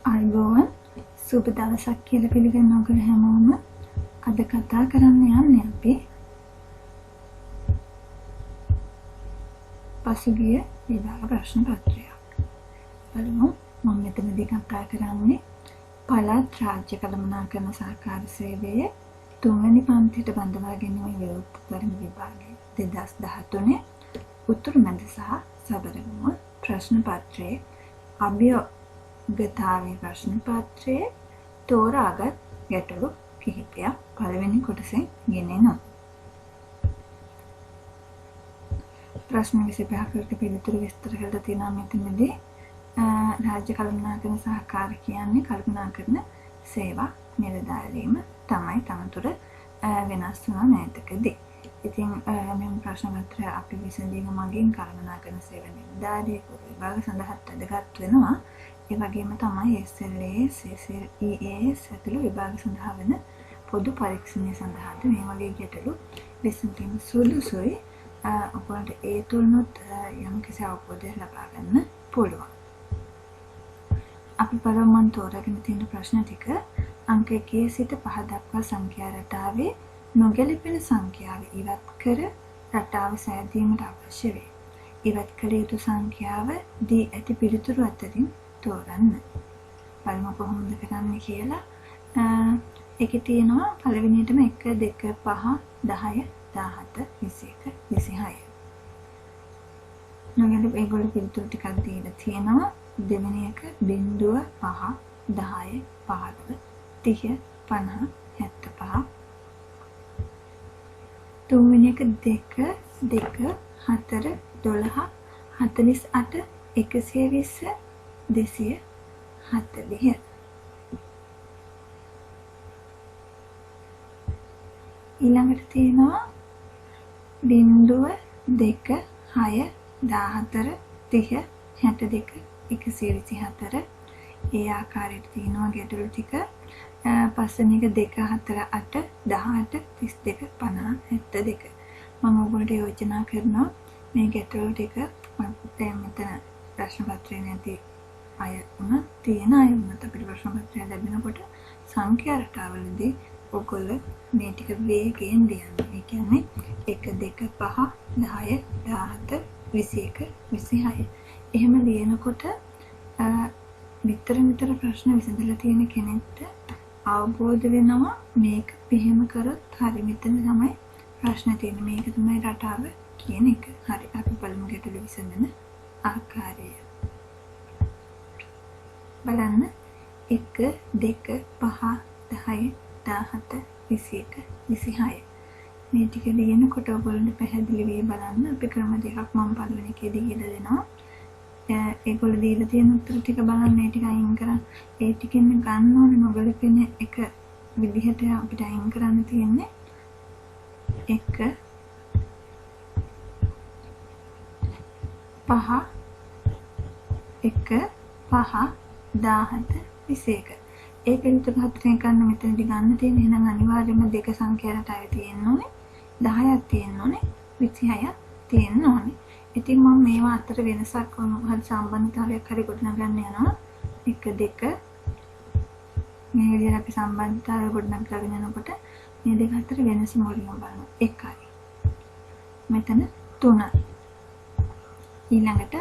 අයිබෝවන් සුබ දවසක් කියලා පිළිගන්න ඔයගොල්ලෝ හැමෝම අද කතා කරන්න යන්නේ අපි පසුගිය විභාග ප්‍රශ්න පත්‍රයක්. බලමු මම මෙතනදී කතා කරන්නේ පළාත් රාජ්‍ය කළමනාකරණ සහකාර සේවයේ 3 වෙනි පන්තියට බඳවා ගැනීම විවෘත ධර්ම විභාගයේ 2013 උතුරු මැද සහ සබරගම ප්‍රශ්න පත්‍රයේ අභියෝගතාවේ ප්‍රශ්න පත්‍රයේ තෝරාගත් ගැටලු කිහිපයක් පළවෙනි කොටසෙන් ගෙනෙනවා. ප්‍රශ්න 25කට පිළිතුරු විස්තර කරලා තියෙනවා මෙතනදී. රාජ්‍ය කළමනාකරණ සහකාර කියන්නේ කළමනාකරණ සේවා නිලධාරීම තමයි තමතුර වෙනස් වුණා නැතකදී. ඉතින් මේ ප්‍රශ්න පත්‍රය අපි විසඳීම මගින් කළමනාකරණ සේවා නිලධාරියෙකු විභාග සඳහාත් වැදගත් වෙනවා. ඒ වගේම තමයි SLAS, EAS ඇතුළු විභාග සඳහා වෙන පොදු පරීක්ෂණය සඳහාද මේ වගේ ගැටලු විසඳීම සුළුසුයි. ඔයගොල්ලන්ට ඒ තුලනොත් යම් කිසි අවබෝධයක් ලබා ගන්න පුළුවන්. අපි බලමු මම තෝරාගෙන තියෙන ප්‍රශ්න ටික. අංක 1 සිට 5 දක්වා සංඛ්‍යා රටාවේ නොගැලපෙන සංඛ්‍යාව ඉවත් කර රටාව සෑදීමට අවශ්‍ය වේ. ඉවත් කළ යුතු සංඛ්‍යාව දී ඇති පිළිතුරු අතරින් තෝරන්න. බලමු කොහොමද කරන්නේ කියලා. ඒකේ තියෙනවා පළවෙනියටම 1 2 5 10 17 21 26. නොගැලපෙන ඒගොල්ලෝ පිළිතුරු ටිකක් දීලා තියෙනවා. දෙවෙනි එක 0 5 10 15 30 50 75. තුන්වෙනි එක 2 2 4 12 48 120 240. ඊළඟට තියෙනවා 0 2 6 14 30 62 124. ඒ ආකාරයට තියෙනවා ගැටලු ටික. පස්වෙනි එක 2 4 8 18 32 50 72. මම ඔයගොල්ලන්ට යෝජනා කරනවා මේ ගැටලු ටික දැන් මෙතන ප්‍රශ්න පත්‍රේ නැති අය වුණත් තියෙන අය වුණත් අපිට ප්‍රශ්න පත්‍රය ලැබෙනකොට සංඛ්‍යා රටාවලදී ඔයගොල්ලෝ මේ ටික වේගයෙන් ලියන්න. ඒ කියන්නේ 1 2 5 10 17 21 26. එහෙම ලියනකොට විතර ප්‍රශ්න විසඳලා තියෙන කෙනෙක්ට අවබෝධ වෙනවා මේක මෙහෙම කරොත් හරි. මෙතන තමයි ප්‍රශ්න තියෙන්නේ. මේක තමයි රටාව කියන එක. හරි. අපි බලමු ගැටලු විසඳන ආකාරය. බලන්න 1 2 5 10 17 21 26. මේ ටික ලියනකොට ඔයගොල්ලන්ට පැහැදිලි වෙයි බලන්න. අපි ක්‍රම දෙකක් මම පළවෙනි එකේදී කියලා දෙනවා. ඒගොල්ලෝ දීලා තියෙන උත්තර ටික බලන්න. ඒ ටික අයින් කරන් ඒ ටිකෙන් ගන්න ඕනේ නොගැලපෙන එක විදිහට අපිට අයින් කරන්න තියෙන්නේ 1 5 1 5 17 21. ඒ පිළිතුරු හතරෙන් ගන්න මෙතනදී ගන්න තියෙන. එහෙනම් අනිවාර්යයෙන්ම දෙක සංඛ්‍යා රටාවේ තියෙන්න ඕනේ, 10ක් තියෙන්න ඕනේ, 26ක් තියෙන්න ඕනේ. ඉතින් මම මේවා අතර වෙනසක් හරි සම්බන්ධතාවයක් හරි ගොඩනගන්න යනවා. 1 2 මේ විදිහට අපි සම්බන්ධතාවය ගොඩනගාගෙන යනකොට මේ දෙක අතර වෙනස මොකක්ද බලන්න. 1යි. මෙතන 3. ඊළඟට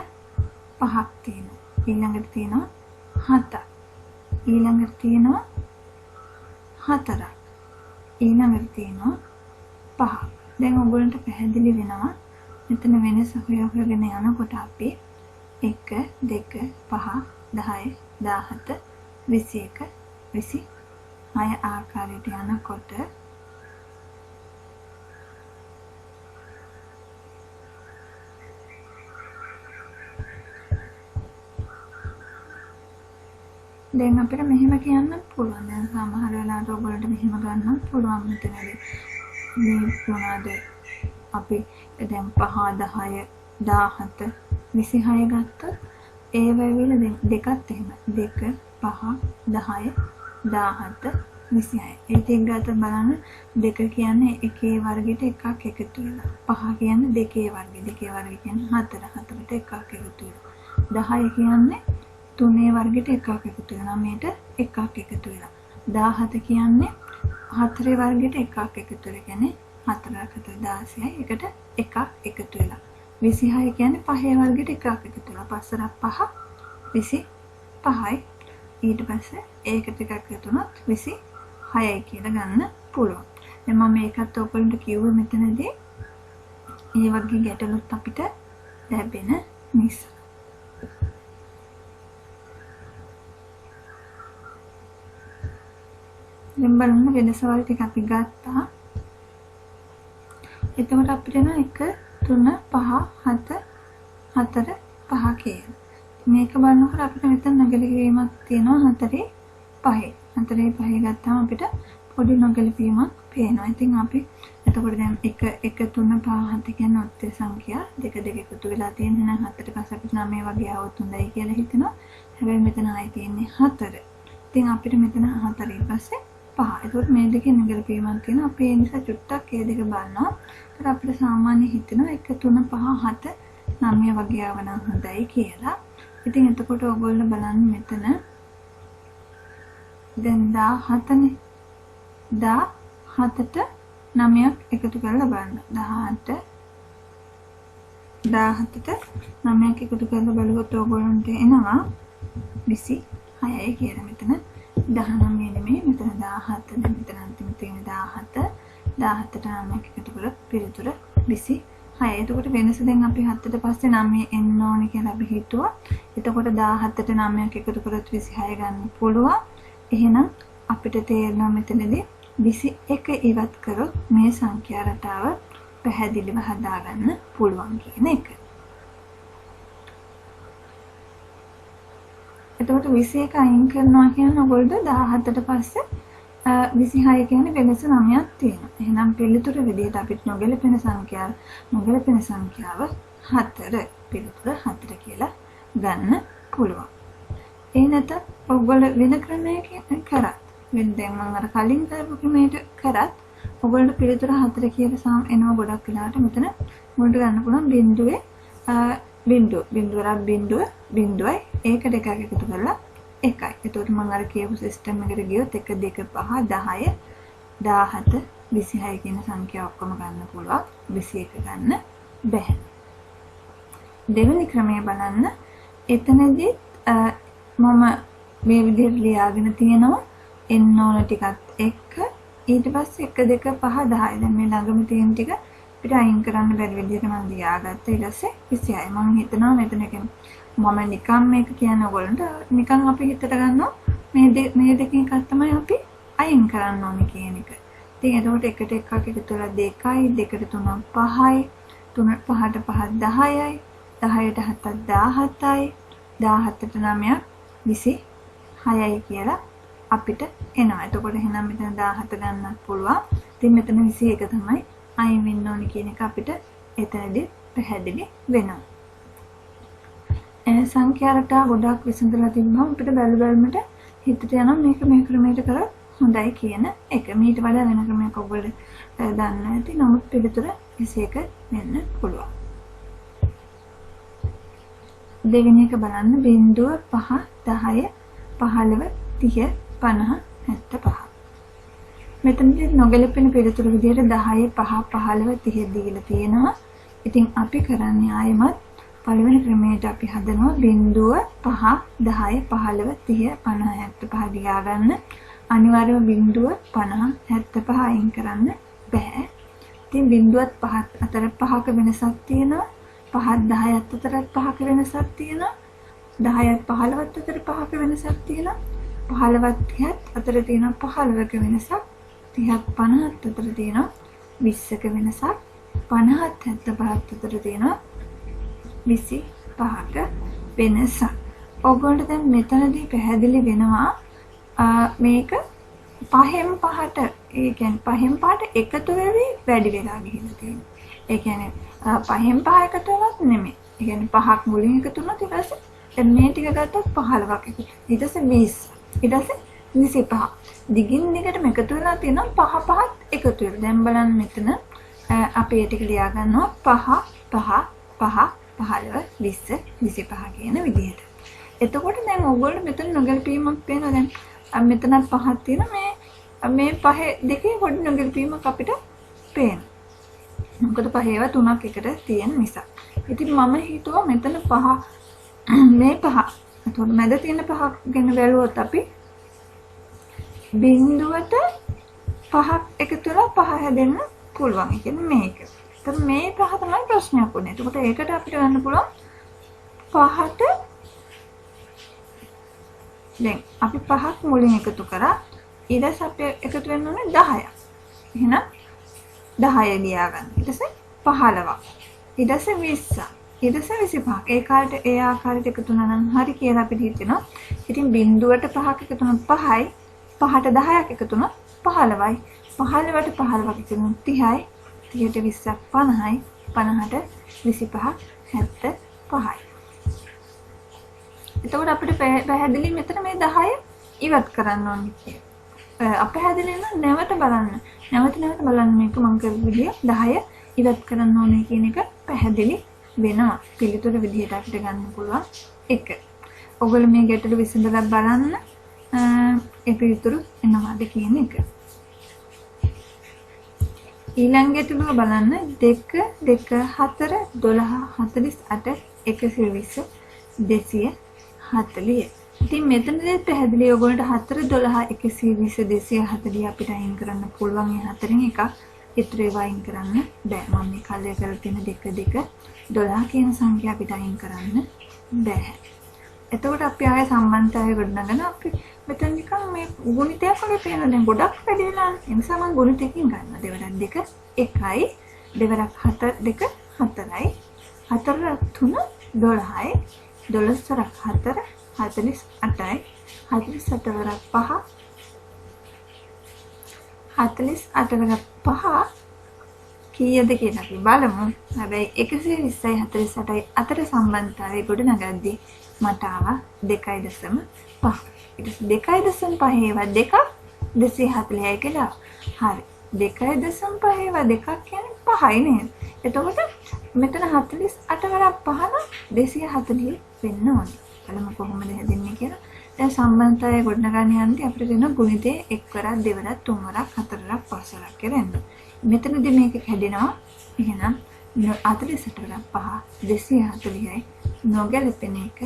5ක් තියෙනවා. ඊළඟට තියෙනවා 7ක්. ඊළඟට තියෙනවා 4ක්. ඊළඟට තියෙනවා 5ක්. දැන් ඔයගොල්ලන්ට පැහැදිලි වෙනවා මෙතන වෙනස හොයාගෙන යනකොට අපි 1 2 5 10 17 21 26 ආකාරයට යනකොට දැන් අපිට මෙහෙම කියන්න පුළුවන්. දැන් සමහර වෙලාවට ඔයගොල්ලන්ට මෙහෙම ගන්නත් පුළුවන්. මෙතනදී මේ මොනවාද අපි දැන් 5 10 17 26 ගත්තොත් ඒ වෙලාවෙල දෙකත් එහෙම 2 5 10 17 26. ඒ දෙක ගත්තොත් බලන්න 2 කියන්නේ එකේ වර්ගයට එකක් එකතු වෙනවා. 5 කියන්නේ දෙකේ වර්ගය. දෙකේ වර්ගය කියන්නේ 4. 4ට එකක් එකතු වෙනවා. 10 කියන්නේ 3 වර්ගයට එකක් එකතු වෙනවා. 9ට එකක් එකතු වෙනවා. 17 කියන්නේ 4 වර්ගයට එකක් එකතු වෙලා. කියන්නේ 4 4 16යි එකට එකක් එකතු වෙලා. 26 කියන්නේ 5 වර්ගයට එකක් එකතු වෙලා. 5 5 25යි. ඊට පස්සේ ඒකට එකක් එකතු වුණොත් 26යි කියලා ගන්න පුළුවන්. දැන් මම මේකත් ඔයගොල්ලන්ට කිව්වේ මෙතනදී මේ වගේ ගැටලුත් අපිට ලැබෙන නිසා. දැන් බලන්න වෙනසවල් ටික අපි ගත්තා. එතකොට අපිට එන 1 3 5 7 4 5 කියලා. මේක බලනකොට අපිට මෙතන නොගැලපීමක් තියෙනවා 4 5. 4 5 ගත්තාම අපිට පොඩි නොගැලපීමක් පේනවා. ඉතින් අපි එතකොට දැන් 1 1 3 5 7 කියන්නේ ඔත්තේ සංඛ්‍යා දෙක දෙක එකතු වෙලා තියෙන නම් 4ට පස්සේ අපිට 9 වගේ આવොත් හොඳයි කියලා හිතෙනවා. හැබැයි මෙතන ආයේ තියෙන්නේ 4. ඉතින් අපිට මෙතන 4 ඊට පස්සේ 5. ඒකට මේ දෙකේ නොගැලපීමක් තියෙනවා. අපි ඒ නිසා චුට්ටක් මේ දෙක බලනවා. ඒත් අපිට සාමාන්‍ය හිතෙනවා 1 3 5 7 9 වගේ ආවනම් හොඳයි කියලා. ඉතින් එතකොට ඔයගොල්ලෝ බලන්න මෙතන දැන් 17නේ. 17ට 9ක් එකතු කරලා බලන්න. 17ට 9ක් එකතු කරලා බලුවොත් ඔයගොල්ලන්ට එනවා 26යි කියලා. මෙතන 19 නෙමෙයි මෙතන 17. දැන් මෙතන අන්තිම තියෙන 17. 17ට 9ක් එකතු කරලා පිළිතුර 26. එතකොට වෙනස දැන් අපි 7ට පස්සේ 9 එන්න ඕනේ කියලා අපි හිතුවා. එතකොට 17ට 9ක් එකතු කරලා 26 ගන්න පුළුවන්. එහෙනම් අපිට තේරෙනවා මෙතනදී 21 ඉවත් කරොත් මේ සංඛ්‍යා රටාව පැහැදිලිව හදාගන්න පුළුවන් කියන එක. එතකොට 21 අයින් කරනවා කියන්නේ ඔයගොල්ලෝ 17ට පස්සේ 26 කියන්නේ වෙනස 9ක් තියෙනවා. එහෙනම් පිළිතුර විදිහට අපිට නොගැලපෙන සංඛ්‍යාව 4. පිළිතුර 4 කියලා ගන්න පුළුවන්. ඒ නැත ඔයගොල්ලෝ වෙන ක්‍රමයකින් කරත් දැන් මම අර කලින් කරපු ක්‍රමයට කරත් ඔයගොල්ලෝ පිළිතුර 4 කියලා එනවා ගොඩක් වෙලාවට. මෙතන මුලට ගන්න පුළුවන් බිඳුවයි ඒකට එකක් එකතු කරලා 1යි. එතකොට මම අර කියපු සිස්ටම් එකට ගියොත් 1 2 5 10 17 26 කියන සංඛ්‍යා ඔක්කොම ගන්න පුළුවන්. 21 ගන්න බැහැ. දෙවෙනි ක්‍රමය බලන්න. එතනදී මම මේ විදිහට ලියාගෙන තියෙනවා එන්න ඕන ටිකත් එක්ක ඊට පස්සේ 1 2 5 10. දැන් මේ ළඟම තියෙන ටික අපිට අයින් කරන්න බැරි විදිහට මම ලියාගත්තා. ඊට පස්සේ 26. මම හිතනවා මෙතන මම නිකන් මේක කියන ඔයගොල්ලන්ට නිකන් අපි හිතට ගන්නවා මේ දෙකෙන් එකක් තමයි අපි අයින් කරන්න ඕනේ කියන එක. ඉතින් එතකොට එකට එකක් එකතු වෙලා 2යි 2ට 3ක් 5යි 5ට 5ක් 10යි 10ට 7ක් 17යි 17ට 9ක් 26යි කියලා අපිට එනවා. එතකොට එහෙනම් මෙතන 17 ගන්නත් පුළුවන්. ඉතින් මෙතන 21 තමයි අයින් වෙන්න ඕනේ කියන එක අපිට එතනදී පැහැදිලි වෙනවා. සංඛ්‍යා රටා ගොඩක් විසඳලා තිබ්බම අපිට බැලුමට හිතට යනවා මේක මේ ක්‍රමයට කරොත් හොඳයි කියන එක. මීට වඩා වෙන ක්‍රමයක් ඔයගොල්ලෝ දන්නේ නැති. නමුත් පිළිතුර 21 වෙන්න පුළුවන්. දෙවෙනි එක බලන්න 0 5 10 15 30 50 75. මෙතනදී නොගැලපෙන පිළිතුර විදිහට 10 5 15 30 දීලා තියෙනවා. ඉතින් අපි කරන්නේ ආයෙමත් පළවෙනි ක්‍රමයට අපි හදනවා 0 5 10 15 30 50 75 දියා ගන්න. අනිවාර්යයෙන්ම 0 50 75 අයින් කරන්න බෑ. ඉතින් 0ත් 5ත් අතර 5ක වෙනසක් තියෙනවා. 5ත් 10ත් අතර 5ක වෙනසක් තියෙනවා. 10ත් 15ත් අතර 5ක වෙනසක් තියෙනවා. 15ත් 30ත් අතර තියෙනවා 15ක වෙනසක්. 30ත් 50ත් අතර තියෙනවා 20ක වෙනසක්. 50ත් 75ත් අතර තියෙනවා 25ක වෙනසක්. ඔයගොල්ලෝ දැන් මෙතනදී පැහැදිලි වෙනවා මේක 5න් 5ට ඒ කියන්නේ 5න් 5ට එකතු වෙවි වැඩි වෙලා ගිහිල්ලා තියෙනවා. ඒ කියන්නේ 5න් 5 එකතු වෙනත් නෙමෙයි. ඒ කියන්නේ 5ක් මුලින් එකතු වුණොත් ඊට පස්සේ මේ ටික ගත්තොත් 15ක් එකතු. ඊට පස්සේ 20. ඊට පස්සේ 25. දිගින් දිගටම එකතු වෙලා තියෙනවා 5 5ත් එකතු වෙලා. දැන් බලන්න මෙතන අපි ඒ ටික ලියා ගන්නවා 5 5 5 15 20 25 කියන විදිහට. එතකොට දැන් ඔයගොල්ලෝ මෙතන නොගැලපීමක් පේනවා. දැන් මෙතන පහක් තියෙනවා. මේ පහේ දෙකේ පොඩි නොගැලපීමක් අපිට පේනවා. මොකද පහේව තුනක් එකට තියෙන නිසා. ඉතින් මම හිතුවා මෙතන පහ මේ පහ. එතකොට මැද තියෙන පහ ගැන බැලුවොත් අපි බිඳුවට පහක් එකතු වෙලා පහ හැදෙන්න පුළුවන්. ඒ කියන්නේ මේක. එතකොට මේ පහ තමයි ප්‍රශ්නයක් උනේ. එතකොට ඒකට අපිට ගන්න පුළුවන් පහට දැන් අපි පහක් මුලින් එකතු කරා. ඊට පස්සේ අපි එකතු වෙන්න ඕනේ 10ක්. එහෙනම් 10 ලියා ගන්න. ඊට පස්සේ 15ක්. ඊට පස්සේ 20ක්. ඊට පස්සේ 25ක්. ඒ ආකාරයට එකතු වුණා නම් හරි කියලා අපිට හිතෙනවා. ඉතින් බිඳුවට පහක් එකතු වුණොත් 5යි. 5ට 10ක් එකතු වුණොත් 15යි. 15ට 15ක් එකතු වුණොත් 30යි. 30ට 20ක් 50යි. 50ට 25ක් 75යි. එතකොට අපිට පැහැදිලි මෙතන මේ 10 ඉවත් කරන්න ඕනේ කියලා. අපහැදිලි නම් නැවත බලන්න. නැවත බලන්න මේක මම කරපු විදිය 10 ඉවත් කරන්න ඕනේ කියන එක පැහැදිලි වෙනවා. පිළිතුර විදිහට අපිට ගන්න පුළුවන් එක. ඔයගොල්ලෝ මේ ගැටලු විසඳලා බලන්න ඒ පිළිතුරු එනවාද කියන එක. ඊළඟ ගැටලුව බලන්න 2 2 4 12 48 120 240. ඉතින් මෙතනදී පැහැදිලි ඔයගොල්ලන්ට 4 12 120 240 අපිට අයින් කරන්න පුළුවන්. ඒ හතරෙන් එකක් ඉතුරු ඒවා අයින් කරන්න බෑ. මම මේ කල්ය කරලා තියෙන 2 2 12 කියන සංඛ්‍යා අපිට අයින් කරන්න බෑ. එතකොට අපි ආයෙ සම්බන්ධතාවය ගොඩනගන අපි මෙතන නිකන් මේ ගුණිතයක් වගේ පේනවා. දැන් ගොඩක් වැඩි වෙලා. ඒ නිසා මම ගුණිතකින් ගන්නවා. 2 2 1යි 2 4 2 4යි 4 3 12යි 12 4 48යි 48 වරක් 5 48 වරක් 5 කීයද කියලා අපි බලමු. හැබැයි 120යි 48යි අතර සම්බන්ධතාවය ගොඩනගද්දී මට ආවා 2.5. ඊට 2.5 ඒවා දෙකක් 240යි කියලා. හරි. 2.5 ඒවා දෙකක් කියන්නේ 5යි නේද? එතකොට මෙතන 48 වරක් 5 නම් 240 වෙන්න ඕනේ. බලමු කොහොමද හැදෙන්නේ කියලා. දැන් සම්බන්ධතාවය ගොඩනගන්න යන්නේ අපිට දෙන ගුණිතේ 1 වරක් 2 වරක් 3 වරක් 4 වරක් 5 වරක් කියලා එන්න. මෙතනදී මේක හැදෙනවා. එහෙනම් 48 වරක් 5 240යි නොගැලපෙන එක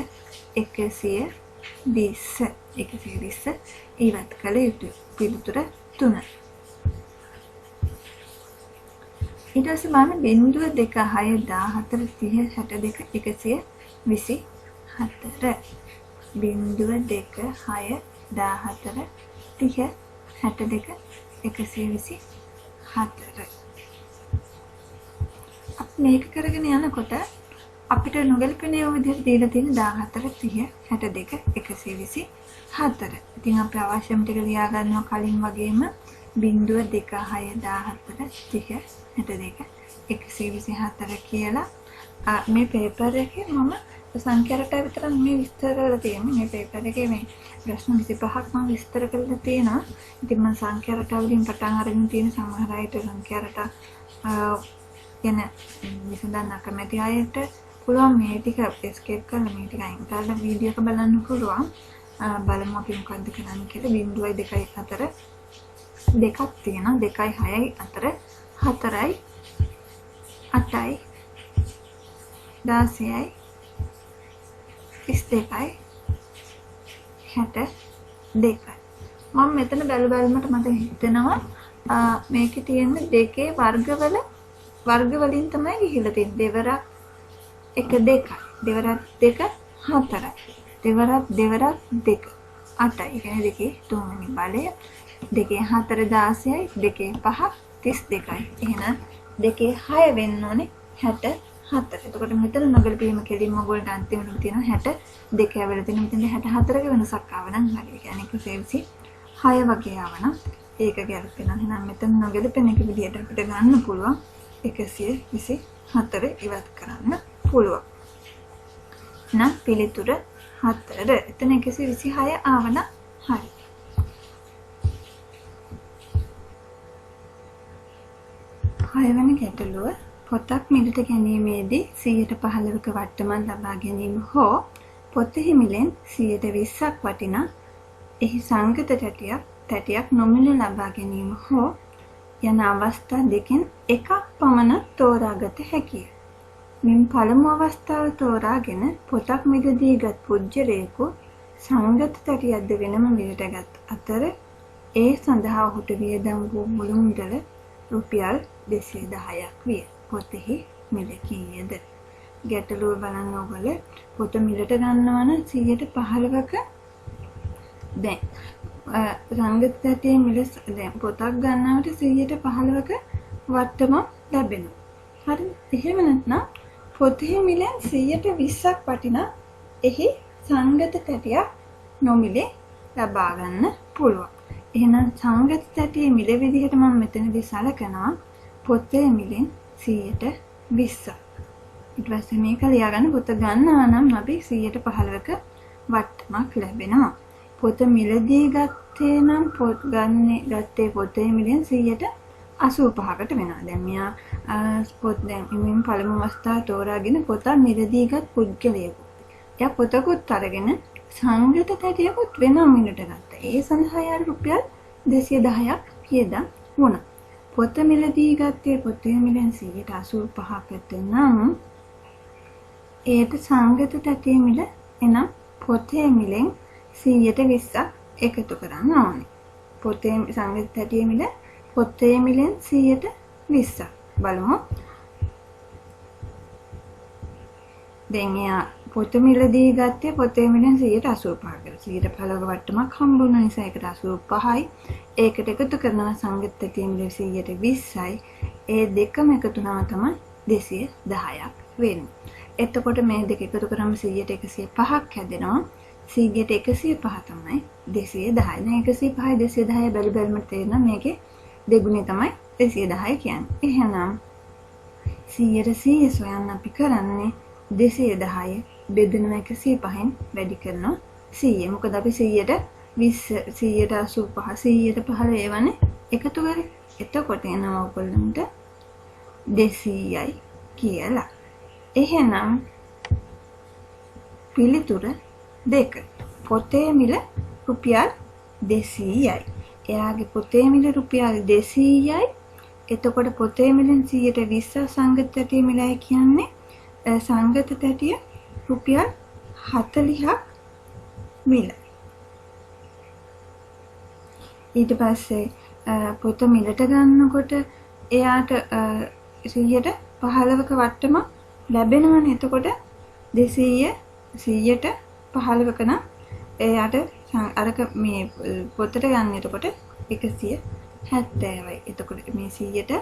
120 ඉවත් කළ යුතුයි. පිළිතුර 3. ඊට පස්සේ මම බිංදුව 2 6 14 30 62 124 බිංදුව 2 6 14 30 62 124 අපි මේක කරගෙන යනකොට අපිට නොගැලපෙන ඒවා විදිහට දීලා තියෙන 14 30 62 124. ඉතින් අපි අවශ්‍යම ටික ලියා ගන්නවා කලින් වගේම බිංදුව 2 6 14 30 62 124 කියලා. මේ පේපර් එකේ මම සංඛ්‍යා රටාව විතරක් මේ විස්තර කරලා තියෙන්නේ. මේ පේපර් එකේ මේ ප්‍රශ්න 25ක් මම විස්තර කරලා තියෙනවා. ඉතින් මම සංඛ්‍යා රටාව වලින් පටන් අරගෙන තියෙන සමහර අයට සංඛ්‍යා රටා ගැන විසඳන්න අකමැති අයට පුළුවන් මේ ටික එස්කේප් කරලා මේ ටික අයින් කරලා වීඩියෝ එක බලන්න පුළුවන්. බලමු අපි මොකද්ද කරන්නේ කියලා. 0.2 අතර දෙකක් තියෙනවා. 2යි 6යි අතර 4යි 8යි 16යි 32යි 62යි. මම මෙතන බැලුවල්මට මට හිතෙනවා මේකේ තියෙන දෙකේ වර්ග වලින් තමයි ගිහිලා තියෙන්නේ. දෙවරක් 1 2යි. දෙවරක් 2 4යි. දෙවරක් 2 8යි. ඒ කියන්නේ දෙකේ තුන්වෙනි බලය. දෙකේ 4 16යි. දෙකේ 5 32යි. එහෙනම් දෙකේ 6 වෙන්න ඕනේ 64. එතකොට මෙතන නගලපීම කෙලින්ම ඔයගොල්ලන්ට අන්තිමට තියෙනවා 62 ඇවිල්ලා තියෙනවා. මෙතන 64ක වෙනසක් ආව නම් හරි. ඒ කියන්නේ 126 වගේ ආව නම් ඒක ගැලපෙනවා. එහෙනම් මෙතන නගලපෙන එක විදිහට අපිට ගන්න පුළුවන් 124 ඉවත් කරන්න පුළුවන්. නම් පිළිතුර 4. එතන 126 ආව නම් හරි. හයවැනි ගැටලුව පොතක් මිලට ගැනීමේදී 115ක වට්ටමන් ලබා ගැනීම හෝ පොතෙහි මිලෙන් 20%ක් වටිනා එහි සංගත තැටියක් නොමිල ලබා ගැනීම හෝ යන අවස්ථා දෙකෙන් එකක් පමණ තෝරාගත හැකිය. මින් පළමු අවස්ථාව තෝරාගෙන පොතක් මිලදීගත් පුජ්‍යලයෙකු සංගත තැටියක්ද වෙනම මිලටගත් අතර ඒ සඳහා ඔහුට වියදම් වූ මුළු මුදල රුපියල් 210ක් විය. පොතෙහි මිල කීයද? ගැටලුව බලන්න ඕගොල්ලෝ පොත මිලට ගන්නවා නම් 15%ක දැන් සංගත තැටියේ මිල දැන් පොතක් ගන්නවට 15%ක වට්ටම ලැබෙනවා. හරිද? එහෙම නැත්නම් පොතේ මිලෙන් 20%ක් වටිනා එහි සංගත තැටියක් නොමිලේ ලබා ගන්න පුළුවන්. එහෙනම් සංගත තැටියේ මිල විදිහට මම මෙතනදී සලකනවා පොතේ මිලෙන් 20%. ඊට පස්සේ මේක ලියාගන්න පොත ගන්නවා නම් අපි 15%ක වට්ටමක් ලැබෙනවා. පොත මිලදී ගත්තේ නම් ගත්තේ පොතේ මිලෙන් 85%කට වෙනවා. දැන් මෙයා පොත් දැන් ඉතින් පළමු අවස්ථාව තෝරාගෙන පොත මිලදීගත් පුද්ගලයෙකු. එයා පොතකුත් අරගෙන සංගත තැටියකුත් වෙනම මිලට ගත්තා. ඒ සඳහා යාර රුපියල් 210ක් වියදම් වුණා. පොත මිලදී ගත්තේ පොතේ මිලෙන් 85%කට නම් ඒට සංගත තැටියේ මිල එනම් පොතේ මිලෙන් 120ක් එකතු කරන්න ඕනේ. පොතේ සංගත තැටියේ මිල පොතේ මිලෙන් 120ක්. බලමු. දැන් එයා පොත මිලදී ගත්තේ පොතේ මිලෙන් 85%කට. 115ක වට්ටමක් හම්බුන නිසා ඒකට 85යි. ඒකට එකතු කරනවා සංගත තැටියේ මිල 120යි. ඒ දෙකම එකතු වුණා තමයි 210ක් වෙන්නේ. එතකොට මේ දෙක එකතු කරාම 100ට 105ක් හැදෙනවා. 100ට 105 තමයි 210. දැන් 105යි 210 බැලුවම තේරෙනවා මේකේ දෙගුණේ තමයි 210 කියන්නේ. එහෙනම් 100ට 100 සොයන්න අපි කරන්නේ 210 බෙදෙනවා 105න් වැඩි කරනවා 100. මොකද අපි 100ට 20 100ට 85 100ට 15 ඒවනේ එකතු කරේ. එතකොට එනවා ඔයගොල්ලන්ට 200යි කියලා. එහෙනම් පිළිතුර 2. පොතේ මිල රුපියල් 200යි. එයාගේ පොතේ මිල රුපියල් 200යි. එතකොට පොතේ මිලෙන් 120 සංගත තැටියේ මිලයි කියන්නේ සංගත තැටිය රුපියල් 40ක් මිල. ඊට පස්සේ පොත මිලට ගන්නකොට එයාට 115ක වට්ටම ලැබෙනවනේ. එතකොට 200 100ට 15ක නම් එයාට අරක මේ පොතට ගන්න එතකොට 170යි. එතකොට මේ 100ට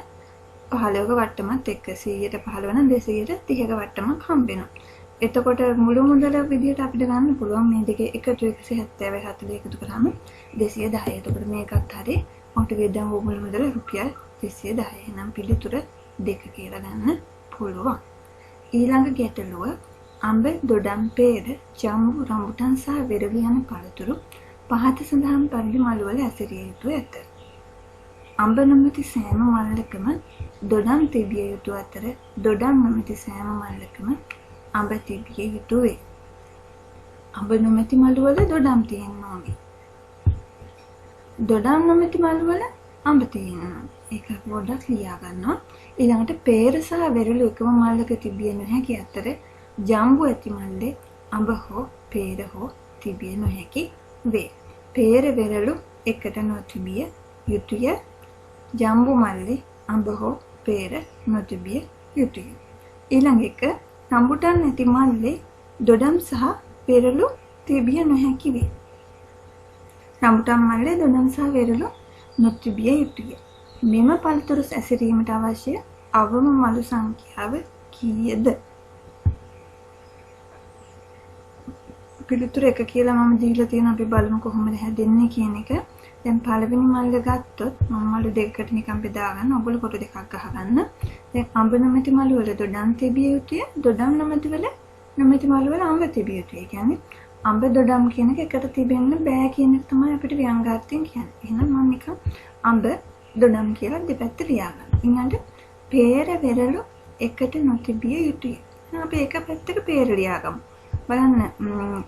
15ක වට්ටමත් එක්ක 100ට 15 නම් 230ක වට්ටමක් හම්බ වෙනවා. එතකොට මුළු මුදල විදිහට අපිට ගන්න පුළුවන් මේ දෙකේ එකතු 170යි 40 එකතු කරාම 210. එතකොට මේකත් හරිය. ඔකට වියදම් වූ මුළු මුදල රුපියල් 210. එහෙනම් පිළිතුර 2 කියලා ගන්න පුළුවන්. ඊළඟ ගැටලුව අඹ දොඩම් පේර ජම්බු රම්බුටන් සහ වෙරළු යන පළතුරු පහත සඳහන් පරිදි මළුවල ඇසිරිය යුතු ඇත. අඹ නොමැති සෑම මල්ලකම දොඩම් තිබිය යුතු අතර දොඩම් නොමැති සෑම මල්ලකම අඹ තිබිය යුතු වේ. අඹ නොමැති මළුවල දොඩම් තියෙන්න ඕනේ. දොඩම් නොමැති මළුවල අඹ තියෙන්න ඕනේ. ඒක පොඩ්ඩක් ලියා ගන්නවා. ඊළඟට පේර සහ වෙරළු එකම මල්ලක තිබිය නොහැකි අතර ජම්බු ඇති මල්ලේ අඹ හෝ පේර හෝ තිබිය නොහැකි වේ. පේර වෙරළු එකට නොතිබිය යුතුය. ජම්බු මල්ලේ අඹ හෝ පේර නොතිබිය යුතුය. ඊළඟ එක රම්බුටන් ඇති මල්ලේ දොඩම් සහ වෙරළු තිබිය නොහැකි වේ. රම්බුටන් මල්ලේ දොඩම් සහ වෙරළු නොතිබිය යුතුය. මෙම පළතුරු ඇසිරීමට අවශ්‍ය අවම මලු සංඛ්‍යාව කීයද? පිළිතුර 1 කියලා මම දීලා තියෙනවා. අපි බලමු කොහොමද හැදෙන්නේ කියන එක. දැන් පළවෙනි මල්ල ගත්තොත් මම මලු දෙකකට නිකන් බෙදා ගන්න. ඔයගොල්ලෝ කොට දෙකක් ගහගන්න. දැන් අඹ නොමැති මලු වල දොඩම් තිබිය යුතුය. දොඩම් නොමැති මලු වල අඹ තිබිය යුතුය. ඒ කියන්නේ අඹ දොඩම් කියන එක එකට තිබෙන්න බෑ කියන එක තමයි අපිට ව්‍යංගාර්ථයෙන් කියන්නේ. එහෙනම් මම නිකන් අඹ දොඩම් කියලා දෙපැත්ත ලියා ගන්න. ඊළඟට පේර වෙරළු එකට නොතිබිය යුතුය. අපි එක පැත්තක පේර ලියා ගමු. බලන්න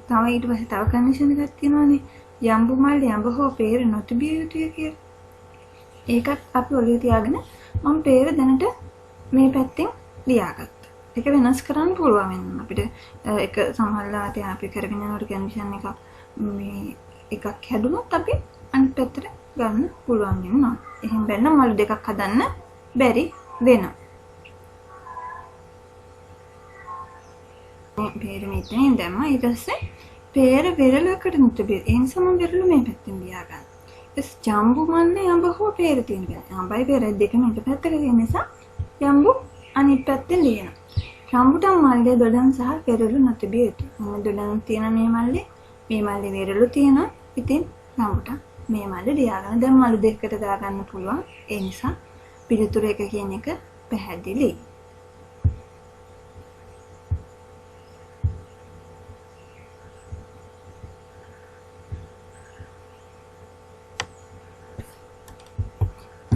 තව ඊට පස්සේ තව කන්ඩිෂන් එකක් තියෙනවානේ යම්බු මල්ලි යම්බ හෝ peer නොතිබිය යුතුය කියලා. ඒකත් අපි ඔළුවේ තියාගෙන මම peer දැනට මේ පැත්තෙන් ලියාගත්තා. ඒක වෙනස් කරන්න පුළුවන් වෙනවා අපිට. එක සමහරවිට අපි කරගෙන යනකොට කන්ඩිෂන් එකක් මේ එකක් හැදුනොත් අපි අනිත් පැත්තට ගන්න පුළුවන් වෙනවා. එහෙන් බැලුවම මළු දෙකක් හදන්න බැරි වෙනවා. මේ peer මෙතනින් දැම්මා. ඊට පස්සේ peer විරලකට නුතිබිය. ඒ නිසා මම විරල මේ පැත්තෙන් ලියා ගන්න. එස් ජම්බු මන්නේ යම්බ හෝ peer තියෙන බෑ. යම්බයි peer දෙකම එක පැත්තක තියෙන නිසා යම්බු අනිත් පැත්තෙන් ලියනවා. රම්බුටන් මල්ලේ දොඩම් සහ පෙරළු නොතිබිය යුතුයි. මොන දොඩම් තියෙන මේ මල්ලේ වෙරළු තියෙනවා. ඉතින් රම්බුටන් මේ මල්ලේ ලියාගන්න. දැන් මලු දෙකකට දාගන්න පුළුවන්. ඒ නිසා පිළිතුරු එක කියන එක පැහැදිලි.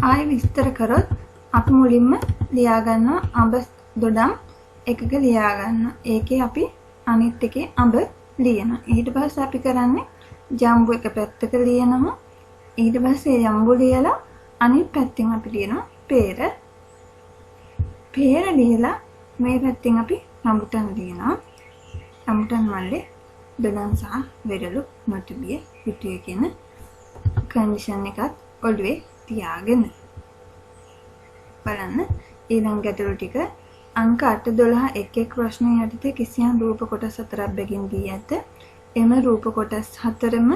ආයෙ විස්තර කරොත් අපි මුලින්ම ලියා ගන්නවා අඹ දොඩම් එකක ලියා ගන්නවා. ඒකේ අපි අනිත් එකේ අඹ ලියනවා. ඊට පස්සේ අපි කරන්නේ ජම්බු එක පැත්තක ලියනවා. ඊට පස්සේ ජම්බු ලියලා අනිත් පැත්තෙන් අපි ලියනවා peer. peer ලියලා මේ පැත්තෙන් අපි රම්බුටන් ලියනවා. රම්බුටන් මල්ලේ දොඩම් සහ වෙරළු නොතිබිය යුතුය කියන කන්ඩිෂන් එකත් ඔළුවේ තියාගෙන බලන්න ඊළඟ ගැටලු ටික අංක 8 12 1 1 ප්‍රශ්නය යටතේ කිසියම් රූප කොටස් හතරක් බැගින් දී ඇත. එම රූප කොටස් හතරම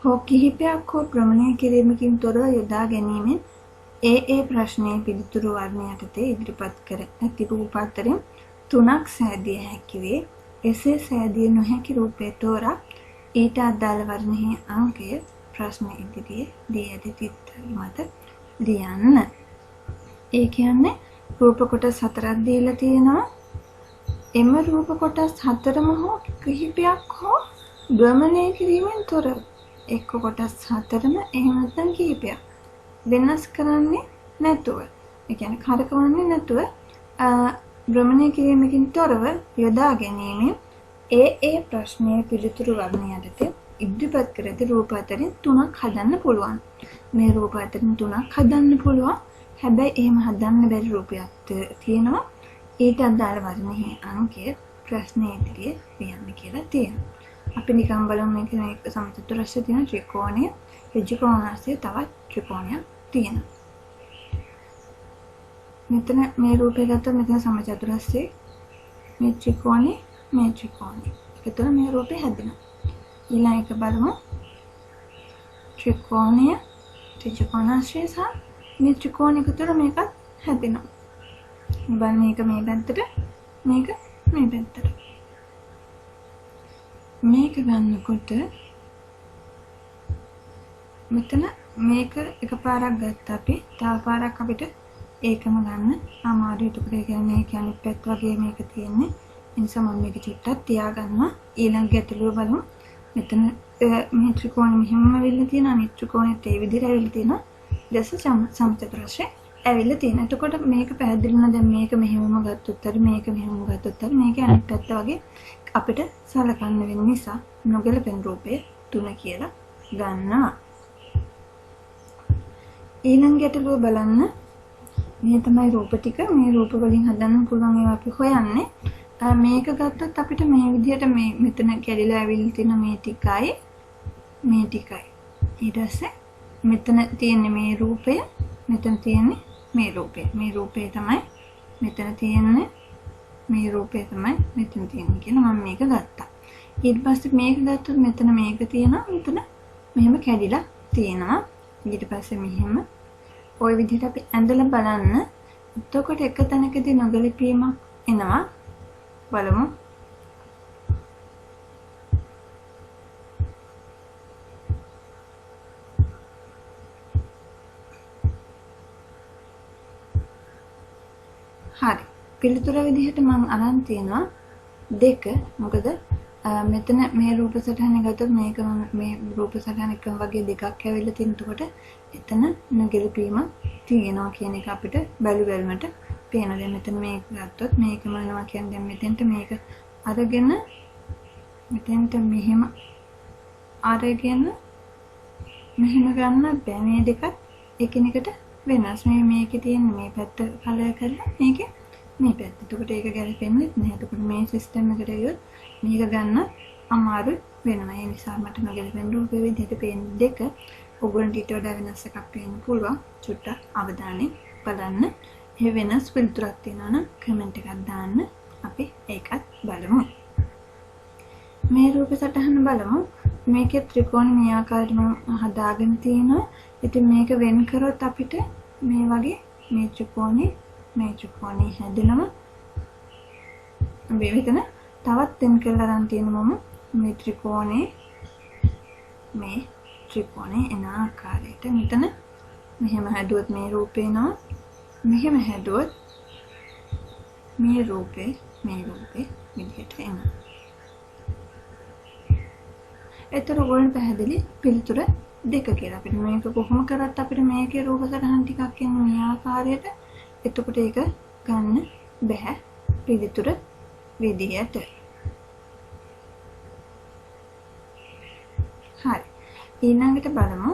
හෝ කිහිපයක් හෝ ප්‍රමාණය කිරීමකින් තොරව යොදා ගැනීමෙන් ඒ ප්‍රශ්නයේ පිළිතුරු වර්ණ යටතේ ඉදිරිපත් කර ඇති රූප අතරින් 3ක් සෑදිය හැකි වේ. එසේ සෑදිය නොහැකි රූපය තෝරා ඊට අදාළ වර්ණයේ අංකය ප්‍රශ්න ඉදිරියේ දී ඇති චිත්‍ර මත ලියන්න. ඒ කියන්නේ රූප කොටස් හතරක් දීලා තියෙනවා. එම රූප කොටස් හතරම හෝ කිහිපයක් හෝ භ්‍රමණය කිරීමෙන් තොර එක්ක කොටස් හතරම එහෙම නැත්නම් කිහිපයක් වෙනස් කරන්නේ නැතුව, ඒ කියන්නේ කරකවන්නේ නැතුව භ්‍රමණය කිරීමකින් තොරව යොදා ගැනීමෙන් ඒ ප්‍රශ්නයේ පිළිතුරු වර්ණ යටතේ ඉදිරිපත් කර ඇති රූප අතරින් 3ක් හදන්න පුළුවන්. මේ රූප අතරින් 3ක් හදන්න පුළුවන්. හැබැයි එහෙම හදන්න බැරි රූපයක් තියෙනවා. ඊට අදාළ වර්ණයේ අංකය ප්‍රශ්නයේ ඉදිරියේ ලියන්න කියලා තියෙනවා. අපි නිකන් බලමු මේක සමචතුරස්‍රය තියෙන ත්‍රිකෝණය, ඍජු කෝණාශ්‍රය තවත් ත්‍රිකෝණයක් තියෙනවා. මෙතන මේ රූපය ගත්තොත් මෙතන සමචතුරස්‍රය, මේ ත්‍රිකෝණය, මේ ත්‍රිකෝණය. ඒතර මේ රූපේ හැදෙනවා. ඊළඟ එක බලමු ත්‍රිකෝණය, ඍජු කෝණාශ්‍රය සහ මේ ත්‍රිකෝණයක තුර මේකත් හැදෙනවා. බලන්න මේක මේ පැත්තට, මේක මේ පැත්තට. මේක ගන්නකොට මෙතන මේක එකපාරක් ගත්ත අපි තව පාරක් අපිට ඒකම ගන්න අමාරුයි. ඒක කියන්නේ මේක අනිත් පැත්ත වගේ මේක තියෙන්නේ. ඒ නිසා මම මේක චුට්ටක් තියාගන්නවා. ඊළඟ ගැටලුව බලමු. මෙතන මේ ත්‍රිකෝණය මෙහෙම වෙලා තියෙනවා. අනිත් ත්‍රිකෝණෙත් ඒ විදිහට ඇවිල්ලා තියෙනවා. දැස සමචතුරස්‍රය ඇවිල්ලා තියෙනවා. එතකොට මේක පැහැදිලි වෙනවා. දැන් මේක මෙහෙමම ගත්තොත් හරි මේක මෙහෙමම ගත්තොත් හරි මේක අනිත් පැත්ත වගේ අපිට සලකන්න වෙන නිසා නොගැලපෙන රූපය 3 කියලා ගන්නවා. ඊළඟ ගැටලුව බලන්න. මේ තමයි රූප ටික. මේ රූප වලින් හදන්න පුළුවන් ඒවා අපි හොයන්නේ. මේක ගත්තොත් අපිට මේ විදිහට මේ මෙතන කැඩිලා ඇවිල්ලා තියෙන මේ ටිකයි ඊට පස්සේ මෙතන තියෙන මේ රූපය, මෙතන තියෙන්නේ මේ රූපය. මේ රූපය තමයි මෙතන තියෙන්නේ, මේ රූපය තමයි මෙතන තියෙන්නේ කියලා මම මේක ගත්තා. ඊට පස්සේ මේක ගත්තොත් මෙතන මේක තියෙනවා, මෙතන මෙහෙම කැඩිලා තියෙනවා. ඊට පස්සේ මෙහෙම ওই විදිහට අපි ඇඳලා බලන්න. එතකොට එක තැනකදී නොගැලපීමක් එනවා. බලමු. හරි. පිළිතුර විදිහට මම අරන් තියෙනවා 2. මොකද මෙතන මේ රූප සටහන ගත්තොත් මේක මේ රූප සටහන එකම වගේ දෙකක් ඇවිල්ලා තිනකොට එතන නොගැලපීම තියෙනවා කියන එක අපිට බැලුවල්මට පේනවා. දැන් මෙතන මේක ගත්තොත් මේකම වෙනවා කියන්නේ දැන් මෙතෙන්ට මේක අරගෙන මෙතෙන්ට මෙහෙම අරගෙන මෙහෙම ගන්න බෑ. මේ දෙකත් එකිනෙකට වෙනස්. මේකේ තියෙන මේ පැත්ත කලර් කරලා මේකේ මේ පැත්ත. එතකොට ඒක ගැලපෙන්නේ නැහැ. එතකොට මේ සිස්ටම් එකට ගියොත් මේක ගන්න අමාරු වෙනවා. ඒ නිසා මට නොගැලපෙන රූපේ විදිහට පේන දෙක ඔයගොල්ලන්ට ඊට වඩා වෙනස් එකක් පේන්න පුළුවන්. චුට්ටක් අවධානයෙන් බලන්න. ඒ වෙනස් පිළිතුරක් තියෙනවා නම් කමෙන්ට් එකක් දාන්න. අපි ඒකත් බලමු. මේ රූප සටහන බලමු. මේකේ ත්‍රිකෝණ මේ ආකාරයට මම හදාගෙන තියෙනවා. ඉතින් මේක වෙන් කරොත් අපිට මේ වගේ මේ ත්‍රිකෝණේ හැදෙනවා. මෙතන තවත් වෙන් කරලා ගන්න තියෙනවා මම මේ ත්‍රිකෝණේ එන ආකාරයට. මෙතන මෙහෙම හැදුවොත් මේ රූපේ එනවා. මෙහෙම හැදුවොත් මේ රූපේ විදිහට එනවා. ඒතර ඔයගොල්ලන් පැහැදිලි පිළිතුර දෙක කියලා. අපිට මේක කොහොම කරත් අපිට මේකේ රූප සටහන් ටිකක් එන්නේ මේ ආකාරයට. එතකොට ඒක ගන්න බෑ පිළිතුර විදිහට. හරි. ඊළඟට බලමු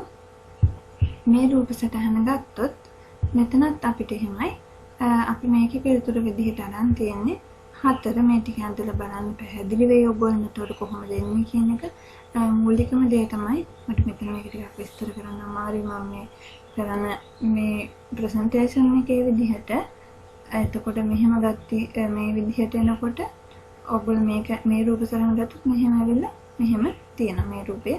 මේ රූප සටහන ගත්තොත් මෙතනත් අපිට එහෙමයි. අපි මේකේ පිළිතුර විදිහට අරන් තියෙන්නේ 4. මේ ටික ඇඳලා බලන්න පැහැදිලි වෙයි ඔයගොල්ලන්ට කොහොමද එන්නේ කියන එක. මූලිකම දේ තමයි මට මෙතන මේක ටිකක් විස්තර කරන්න අමාරුයි. මම මේ කරන මේ ප්‍රසන්ටේෂන් එකේ විදිහට එතකොට මෙහෙම ගත්තා මේ විදිහට එනකොට ඔයගොල්ලෝ මේ රූප සටහන ගත්තොත් මෙහෙම ඇවිල්ලා මෙහෙම තියෙන මේ රූපය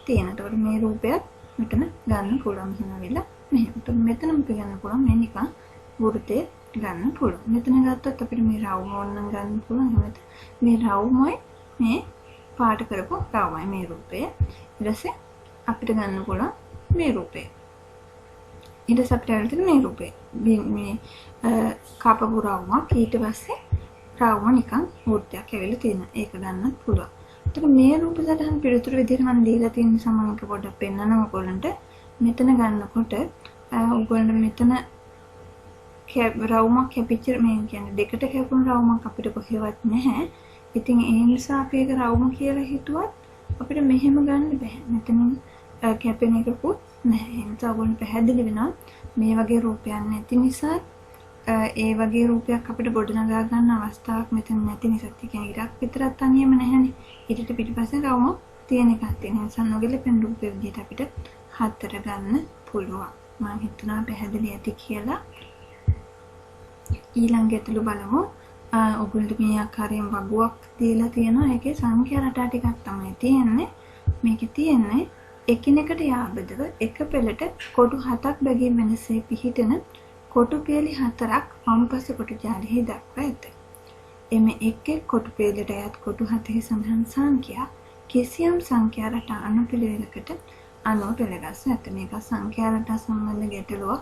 තියෙන. එතකොට මේ රූපයත් මෙතන ගන්න පුළුවන්. මෙහෙම ඇවිල්ලා මෙහෙම. එතකොට මෙතනම ගන්න පුළුවන්. මේ නිකන් වෘත්තය ගන්න පුළුවන්. මෙතන ගත්තොත් අපිට මේ රවුම ඕනනම් ගන්න පුළුවන්. එහෙම මේ රවුමයි මේ පාට කරපු රවුමයි මේ රූපය. ඊට පස්සේ අපිට ගන්න පුළුවන් මේ රූපය. ඊට පස්සේ අපිට ඇවිල්ලා මේ රූපය. මේ කපපු රවුමක්. ඊට පස්සේ රවුම නිකන් වෘත්තයක් ඇවිල්ලා තියෙනවා. ඒක ගන්නත් පුළුවන්. එතකොට මේ රූප සටහන් පිළිතුරු විදිහට මම දීලා තියෙන නිසා මම පොඩ්ඩක් පෙන්නනවා ඔයගොල්ලන්ට. මෙතන ගන්නකොට ඔයගොල්ලන්ට මෙතන රවුමක් කැපිච්ච මේ කියන්නේ දෙකට කැපුණු රවුමක් අපිට කොහෙවත් නැහැ. ඉතින් ඒ නිසා අපි ඒක රවුම කියලා හිතුවත් අපිට මෙහෙම ගන්න බෑ. මෙතනින් කැපෙන එකකුත් නැහැ. ඒ නිසා ඔයගොල්ලෝ පැහැදිලි වෙනවා මේ වගේ රූපයක් නැති නිසා ඒ වගේ රූපයක් අපිට ගොඩනගා ගන්න අවස්ථාවක් මෙතන නැති නිසා. ඒ කියන්නේ ඉරක් විතරක් තනියම නැහැනේ. ඊට පිටිපස්සේ රවුම තියෙන එකක් තියෙන නිසා නොගැලපෙන රූපෙ විදිහට අපිට 4 ගන්න පුළුවන්. මම හිතුණා පැහැදිලි ඇති කියලා. ඊළඟ ඇතුළු බලමු. ඔයගොල්ලෝ මේ ආකාරයෙන් වගුවක් දීලා තියෙනවා. ඒකේ සංඛ්‍යා රටා ටිකක් තමයි තියෙන්නේ. මේකේ තියෙන්නේ එකිනෙකට යාබදව එක පෙළට කොටු 7ක් බැගින් වෙනසේ පිහිටන කොටු පෙළි 4ක් වම්පස කොටු ජාලෙහි දක්වා ඇත. එමෙ එක් කොටු පෙළට අයත් කොටු 7හි සඳහන් සංඛ්‍යා කිසියම් සංඛ්‍යා රටා අනුපිළිවෙලකට අනුව පෙළගස්ව ඇත. මේක සංඛ්‍යා රටා සම්බන්ධ ගැටලුවක්.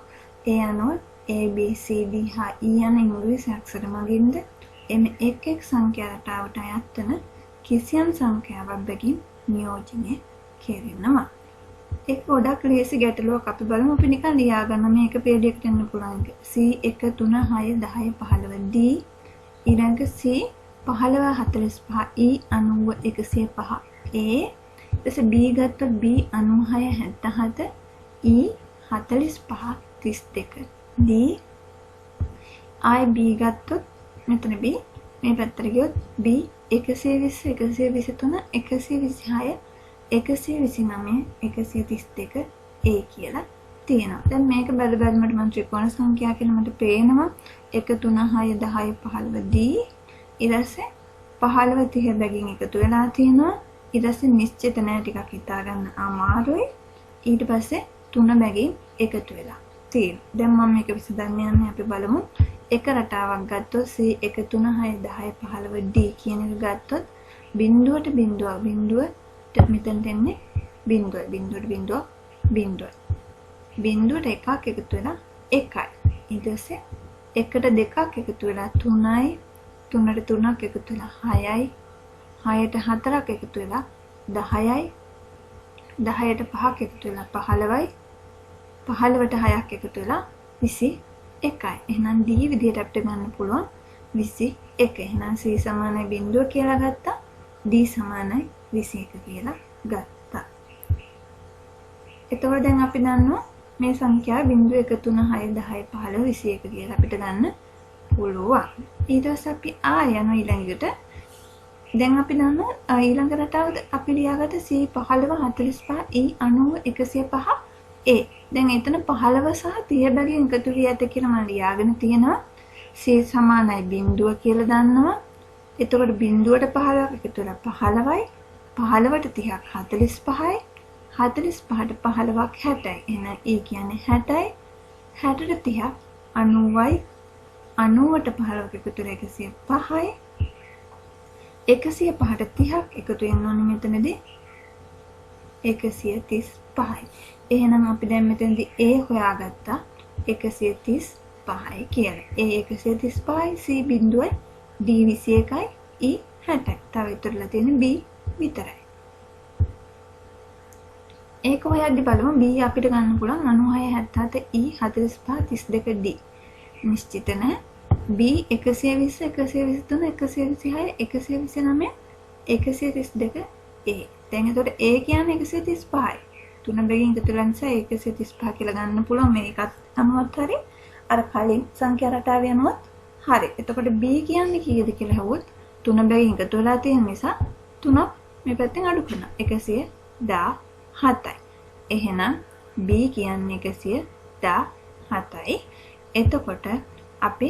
ඒ අනුව A B C D හා E යන ඉංග්‍රීසි අක්ෂර මගින්ද එම එක් සංඛ්‍යා රටාවට අයත් වන කිසියම් සංඛ්‍යාවක් බැගින් නියෝජනය කෙරෙනවා. ඒක ගොඩක් ලේසි ගැටලුවක්. අපි බලමු. අපි නිකන් ලියා ගන්න මේක පේඩියකට එන්න පුළුවන්. C 1 3 6 10 15 D ඊළඟ C 15 45 E 90 105 A ඊට B ගත්තොත් B 96 77 E 45 32 D I B ගත්තොත් මෙතන B මේ පැත්තට ගියොත් B 120 123 126 129 132 A කියලා තියෙනවා. දැන් මේක බැලුවම මම ත්‍රිකෝණ සංඛ්‍යා කියලා මට පේනවා 1 3 6 10 15 D ඊට පස්සේ 15 30 බැගින් එකතු වෙලා තියෙනවා. ඊට පස්සේ නිශ්චිත නැහැ, ටිකක් හිතා ගන්න අමාරුයි. ඊට පස්සේ 3 බැගින් එකතු වෙලා තියෙනවා. දැන් මම මේක විසඳන්න යන්නේ. අපි බලමු. එක රටාවක් ගත්තොත් C 1 3 6 10 15 D කියන එක ගත්තොත් බිඳුවට මෙතනට එන්නේ බිඳුවට එකක් එකතු වෙලා 1යි. ඊට පස්සේ එකට දෙකක් එකතු වෙලා 3යි. 3ට 3ක් එකතු වෙලා 6යි. 6ට 4ක් එකතු වෙලා 10යි. 10ට 5ක් එකතු වෙලා 15යි. 15ට 6ක් එකතු වෙලා 21යි. එහෙනම් D විදිහට අපිට ගන්න පුළුවන් 21. එහෙනම් C සමානයි බිඳුව කියලා ගත්තා. D සමානයි 21 කියලා ගත්තා. එතකොට දැන් අපි දන්නවා මේ සංඛ්‍යා 0 1 3 6 10 15 21 කියලා අපිට ගන්න පුළුවන්. ඊට පස්සේ අපි යනවා ඊළඟට. දැන් අපි දන්නවා ඊළඟ රටාව අපි ලියාගත්ත C15 45 E 90 105 A. දැන් එතන 15 සහ 30 බැගින් එකතු වී ඇත කියලා මම ලියාගෙන තියෙනවා. C සමානයි 0 කියලා දන්නවා. එතකොට 0ට 15ක් එකතු වෙලා 15යි. 15ට 30ක් 45යි. 45ට 15ක් 60යි. එහෙනම් E කියන්නේ 60යි. 60ට 30ක් 90යි. 90ට 15ක් එකතු වෙලා 105යි. 105ට 30ක් එකතු වෙන්න ඕනේ මෙතනදී 135යි. එහෙනම් අපි දැන් මෙතනදී A හොයාගත්තා 135යි කියලා. A 135යි, C 0යි, D 21යි, E 60යි. තව ඉතුරුලා තියෙන්නේ B විතරයි. ඒක හොයද්දි බලමු B අපිට ගන්න පුළුවන් 96 77 E 45 32 D. නිශ්චිත නැහැ. B 120 123 126 129 132 A. දැන් එතකොට A කියන්නේ 135යි. තුන බැගින් එකතු වෙන නිසා 135 කියලා ගන්න පුළුවන්. මේකත් අනුවත් හරි. අර කලින් සංඛ්‍යා රටාව යනවත් හරි. එතකොට B කියන්නේ කීයද කියලා අහුවොත් තුන බැගින් එකතු වෙලා තියෙන නිසා තුනක් මේ පැත්තෙන් අඩු කරනවා. 117යි. එහෙනම් B කියන්නේ 117යි. එතකොට අපි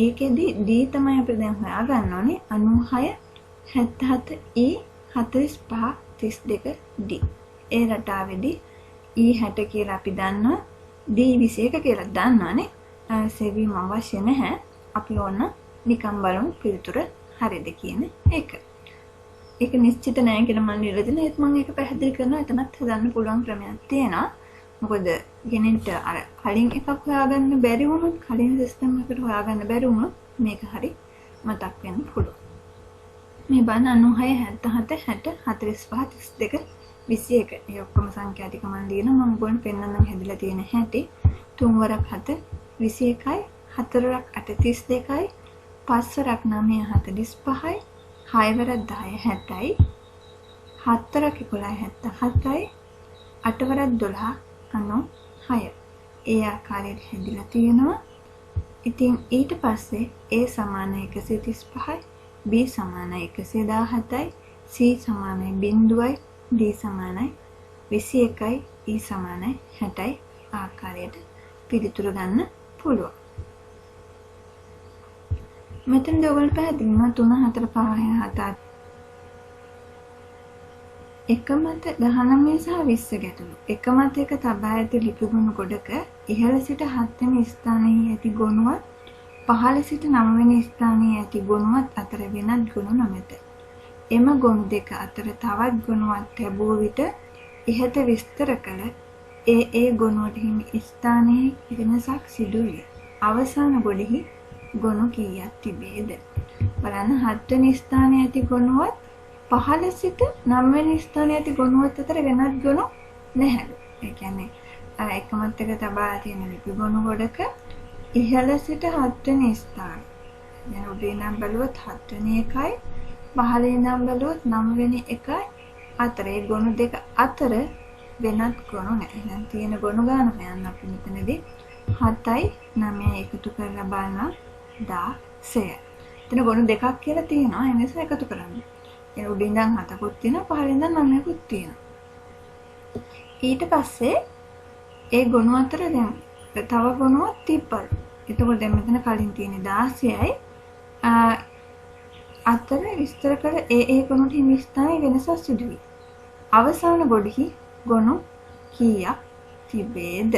ඒකෙදි D තමයි අපි දැන් හොයාගන්න ඕනේ 96 77 E 45 32 D. ඒ රටාවේදී E 60 කියලා අපි දන්නවා. D 21 කියලා දන්නවනේ. සෙවීම අවශ්‍ය නැහැ. අපි ඕන නිකම් බලමු පිළිතුර හරිද කියන එක. ඒක නිශ්චිත නැහැ කියලා මම නිරලා දෙනවා. ඒත් මම ඒක පැහැදිලි කරනවා. එතනත් හදන්න පුළුවන් ක්‍රමයක් තියෙනවා. මොකද ගෙනින්ට අර කලින් එකක් හොයාගන්න බැරි වුණොත් කලින් සිස්ටම් එකකට හොයාගන්න බැරි වුණොත් මේක හරි මතක් වෙන්න පුළුවන්. මේ බලන්න 96 77 45 32 21. මේ ඔක්කොම සංඛ්‍යා ටික මම ලියනවා. මම ගොන් පෙන්නන්නම් හැදිලා තියෙන හැටි. 3 වරක් 7 21යි, 4 වරක් 8 32යි, 5 වරක් 9 45යි, 6 වරක් 10 60යි, 7 වරක් 11 77යි, 8 වරක් 12 96. ඒ ආකාරයට හැදිලා තියෙනවා. ඉතින් ඊට පස්සේ A සමානයි 135යි, B සමානයි 117යි, C සමානයි 0යි, D සමානයි 21යි, E සමානයි 60යි ආකාරයට පිළිතුරු ගන්න පුළුවන්. මෙතනදී ඔයගොල්ලෝ පැහැදිලි වෙනවා 3 4 5 6 7 එකමත 19 සහ 20 ගැටලු. එකමත එක තබා ඇති ලිපි ගුණ ගොඩක ඉහළ සිට 7 වෙනි ස්ථානයේ ඇති ගුණවත් පහළ සිට 9 වෙනි ස්ථානයේ ඇති ගුණවත් අතර වෙනත් ගුණ නොමැත. එම ගුණ දෙක අතර තවත් ගුණවත් ලැබුව විට ඉහත විස්තර කළ ඒ ගුණවලට හිමි ස්ථානයේ වෙනසක් සිදු විය. අවසාන ගොඩෙහි ගුණ කීයක් තිබේද? බලන්න 7 වෙනි ස්ථානයේ ඇති ගුණවත් පහළ සිට 9 වෙනි ස්ථානයේ ඇති ගුණවත් අතර වෙනත් ගුණ නැහැ. ඒ කියන්නේ එකමත් එක තබා තියෙන ලිපි ගුණ ගොඩක ඉහළ සිට 7 වෙනි ස්ථානය. දැන් උඩේ නම් බලුවොත් 7 වෙනි එකයි පහළේ නම් බලුවොත් 9 වෙනි එකයි අතර ඒ ගුණ දෙක අතර වෙනත් ගුණ නැහැ. එහෙනම් තියෙන ගුණ ගන්න හොයන්න අපි මෙතනදී 7යි 9යි එකතු කරලා බලනවා 16. එතන ගුණ දෙකක් කියලා තියෙනවා. ඒ නිසා එකතු කරන්න. ඒ උඩින් ඉඳන් 7කුත් තියෙනවා පහළින් ඉඳන් 9කුත් තියෙනවා. ඊට පස්සේ ඒ ගුණ අතර දැන් තව ගුණයක් තිබ්බලු. එතකොට දැන් මෙතන කලින් තියෙන 16යි අතර විස්තර කළ ඒ ගුණට හිමි ස්ථානයේ වෙනසක් සිදු වේ. අවසාන ගොඩෙහි ගුණ කීයක් තිබේද?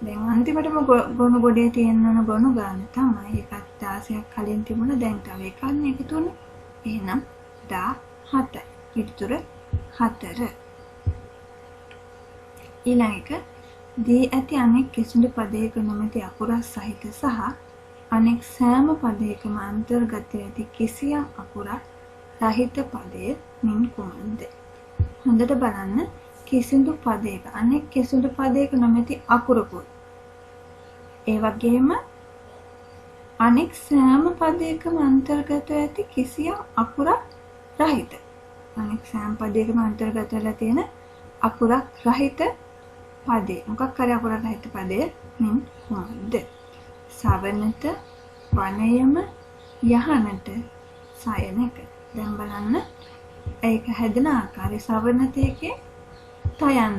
දැන් අන්තිමටම ගුණ ගොඩේ තියෙන ගුණ ගන්න තමයි ඒකත් 16ක් කලින් තිබුණා. දැන් තව එකක් එකතු වුණා. එහෙනම් 17යි. පිළිතුර 4. ඊළඟ එක දී ඇති අනෙක් කිසිදු පදයක නොමැති අකුරක් සහිත සහ අනෙක් සෑම පදයකම අන්තර්ගත ඇති කිසියම් අකුරක් රහිත පදය මින් කුමක්ද? හොඳට බලන්න කිසිදු පදයක අනෙක් කිසිදු පදයක නොමැති අකුරකුත් ඒ වගේම අනෙක් සෑම පදයකම අන්තර්ගත ඇති කිසියම් අකුරක් රහිත. අනෙක් සෑම පදයකම අන්තර්ගත වෙලා තියෙන අකුරක් රහිත පදේ. මොකක් හරි අකුරක් රහිත පදේ මින් මොකද්ද? සවනත, වනයම, යහනට, සයනක. දැන් බලන්න ඒක හැදෙන ආකාරය. සවනතයේ තයන්න.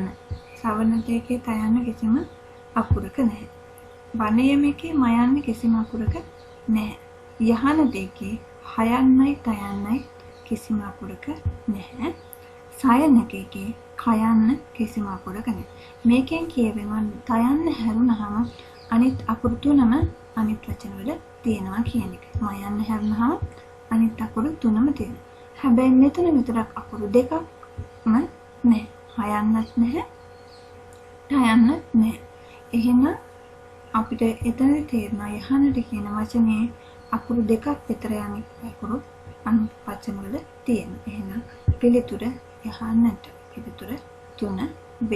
සවනතයේ තයන්න කිසිම අකුරක නැහැ. වනයමකේ මයන්න කිසිම අකුරක නැහැ. යහනතයේ හයන්නයි තයන්නයි කිසිම අකුරක නැහැ. සයනකයේ කයන්න කිසිම අකුරක නැහැ. මේකෙන් කියවෙනවා තයන්න හැරුණාම අනිත් අකුරු තුනම අනිත් වචන වල තියෙනවා කියන එක. මයන්න හැරුණාම අනිත් අකුරු තුනම තියෙනවා. හැබැයි මෙතන විතරක් අකුරු දෙකක්ම නැහැ. හයන්නත් නැහැ. තයන්නත් නැහැ. එහෙනම් අපිට එතනදී තේරෙනවා යහනට කියන වචනේ අකුරු දෙකක් විතර යන්නේ අකුරු අනිත් වචන වල තියෙනවා. එහෙනම් පිළිතුර යහනට. පිළිතුර 3B.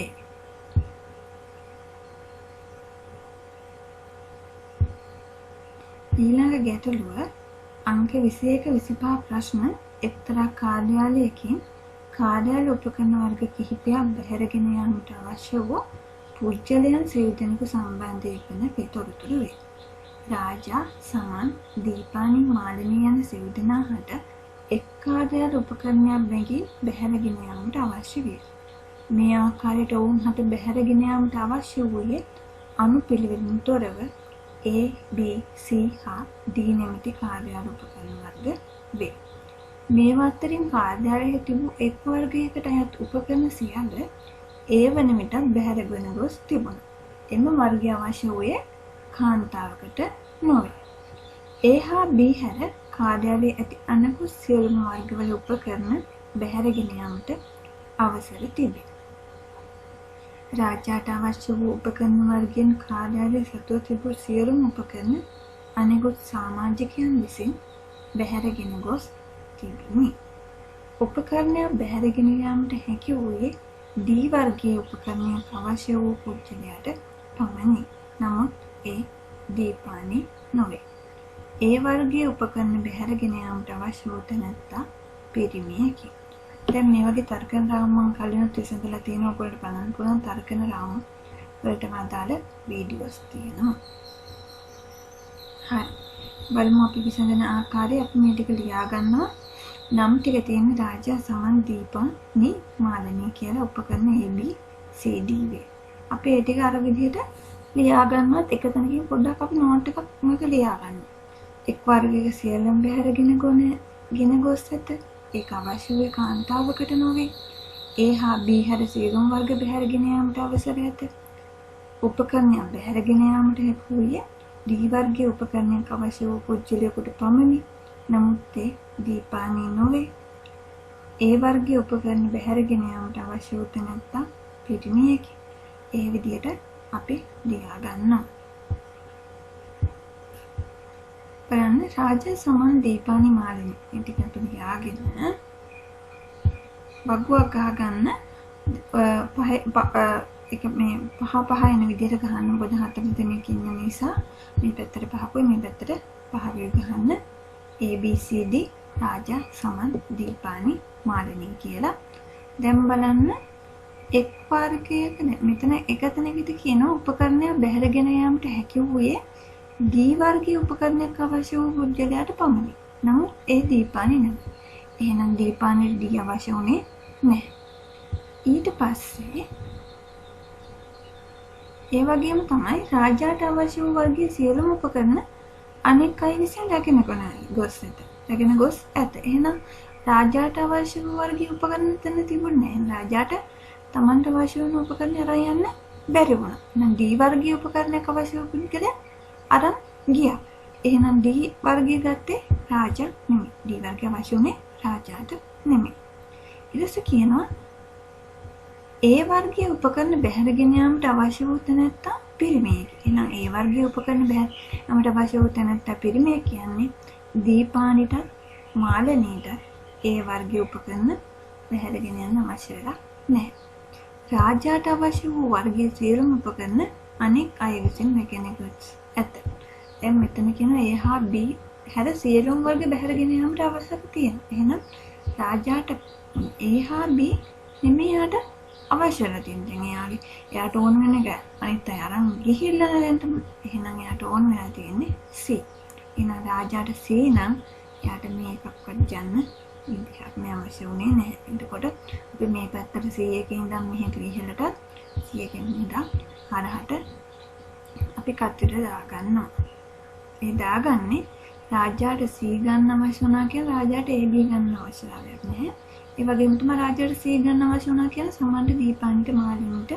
ඊළඟ ගැටලුව අංක 21 25 ප්‍රශ්න එක්තරා කාර්යාලයකින් කාර්යාල උපකරණ වර්ග කිහිපයක් බැහැරගෙන යාමට අවශ්‍ය වූ පුද්ගලයන් සියලු දෙනෙකු සම්බන්ධයෙන් වෙන තොරතුරු වේ. රාජා, සමන්, දීපානි, මාලිනී යන සියලු දෙනාට එක් කාර්යාල උපකරණයක් බැගින් බැහැරගෙන යාමට අවශ්‍ය විය. මේ ආකාරයට ඔවුන් හට බැහැරගෙන යාමට අවශ්‍ය වූයේ අනුපිළිවෙලින් තොරව A, B, C හා D නැමැති කාර්යාල උපකරණ වර්ග වේ. මේවා අතරින් කාර්යාලයේ තිබූ එක් වර්ගයකට අයත් උපකරණ සියල්ල ඒ වන විට බැහැරගෙන ගොස් තිබුණා. එම වර්ගය අවශ්‍ය වූයේ කාන්තාවකට නොවේ. A හා B හැර කාර්යාලයේ ඇති අනෙකුත් සියලුම වර්ගවල උපකරණ බැහැරගෙන යාමට අවසර තිබේ. රාජ්‍යයට අවශ්‍ය වූ උපකරණ වර්ගයෙන් කාර්යාලයේ සතුව තිබූ සියලුම උපකරණ අනෙකුත් සමාජිකයන් විසින් බැහැරගෙන ගොස් තිබුණි. උපකරණය බැහැරගෙන යාමට හැකි වූයේ D වර්ගයේ උපකරණයක් අවශ්‍ය වූ පුද්ගලයාට පමණි. නමුත් ඒ දීපානි නොවේ. A වර්ගයේ උපකරණ බැහැරගෙන යාමට අවශ්‍ය වූ තැනැත්තා පිරිමියෙකි. දැන් මේ වගේ තර්කන රාමු මම කලිනුත් විසඳලා තියෙනවා. ඔයගොල්ලන්ට බලන්න පුළුවන් තර්කන රාමු වලට අදාළ වීඩියෝස් තියෙනවා. හරි. බලමු අපි විසඳන ආකාරය. අපි මේ ටික ලියා ගන්නවා. නම් ටික තියෙන රාජා, සමන්, දීපානි, මාලිනී කියලා උපකරණ A, B, C, D වේ. අපි ඒ ටික අර විදිහට ලියා ගන්නවත් එක තැනකින් පොඩ්ඩක් අපි නෝට් එකක් මේක ලියා ගන්න. එක් වර්ගයක සියල්ලම බැහැරගෙන ගොස් ඇත. ඒක අවශ්‍ය වූ කාන්තාවකට නොවේ. A හා B හැර සියලුම වර්ග බැහැරගෙන යාමට අවසර ඇත. උපකරණයක් බැහැරගෙන යාමට හැකි වූයේ D වර්ගයේ උපකරණයක් අවශ්‍ය වූ පුද්ගලයෙකුට පමණි. නමුත් ඒ දීපානි නොවේ. A වර්ගයේ උපකරණ බැහැරගෙන යාමට අවශ්‍ය වූ තැනැත්තා පිරිමියෙකි. ඒ විදිහට අපි ලියා ගන්නවා. බලන්න රාජා, සමන්, දීපානි, මාලිනී. මේ ටික අපි ලියාගෙන වගුවක් ගහගන්න. එක මේ පහ එන විදිහට ගහන්න. මොකද හතර දෙනෙක් ඉන්න නිසා මේ පැත්තට පහකුයි මේ පැත්තට පහකුයි ගහන්න. A, B, C, D රාජා, සමන්, දීපානි, මාලිනී කියලා. දැන් බලන්න එක් වර්ගයක මෙතන එකතැනකදී කියනවා උපකරණයක් බැහැරගෙන යාමට හැකි වූයේ D වර්ගයේ උපකරණයක් අවශ්‍ය වූ පුද්ගලයාට පමණි. නමුත් ඒ දීපානි නෙවෙයි. එහෙනම් දීපානිට D අවශ්‍ය වුණේ නැහැ. ඊට පස්සේ ඒ වගේම තමයි රාජාට අවශ්‍ය වූ වර්ගයේ සියලුම උපකරණ අනෙක් අය විසින් රැගෙන ගොස් ඇත. එහෙනම් රාජාට අවශ්‍ය වූ වර්ගයේ උපකරණ තන තිබුණේ නැහැ. රාජාට තමන්ට අවශ්‍ය වුණු උපකරණ අරන් යන්න බැරි වුණා. එහෙනම් D වර්ගයේ උපකරණයක් අවශ්‍ය වූ පුද්ගලයා අරන් ගියා. එහෙනම් D වර්ගය ගත්තේ රාජා නෙමෙයි. D වර්ගය අවශ්‍ය වුණේ රාජාට නෙමෙයි. ඊට පස්සේ කියනවා A වර්ගයේ උපකරණ බැහැරගෙන යාමට අවශ්‍ය වූ තැනැත්තා පිරිමියෙකි. එහෙනම් A වර්ගයේ උපකරණ බැහැරට අවශ්‍ය වූ තැනැත්තා පිරිමියෙක් කියන්නේ දීපානිට, මාලිනීට A වර්ගයේ උපකරණ බැහැරගෙන යන්න අවශ්‍ය වෙලා නැහැ. රාජාට අවශ්‍ය වූ වර්ගයේ සියලුම උපකරණ අනෙක් අය විසින් රැගෙන ගොස් ඇත. දැන් මෙතන කියන A හා B හැර සියලුම වර්ග බැහැරගෙන යාමට අවශ්‍යක තියෙනවා. එහෙනම් රාජාට A හා B නෙමෙයි යාට අවශ්‍ය වෙලා තියෙන්නේ. එයාට ඕන වෙන එක අනිත් අය අරන් ගිහිල්ලා නැන්ට එහෙනම් එයාට ඕන වෙලා තියෙන්නේ C. එහෙනම් රාජාට C නම් එයාට මේකක්වත් යන්න විදිහක් නෑ අවශ්‍ය උනේ නැහැ. එතකොට අපි මේ පැත්තට C එකේ ඉඳන් මෙහෙට ඉහළටත් C එකෙන් ඉඳන් හරහට අපි කතර දාගන්නවා. ඒ දාගන්නේ රාජාට C ගන්න අවශ්‍ය වුණා කියලා රාජාට AB ගන්න අවශ්‍යතාවයක් නැහැ. ඒ වගේම තමයි රාජාට C ගන්න අවශ්‍ය වුණා කියලා සමන්ට දීපාන්ට මාලිනිට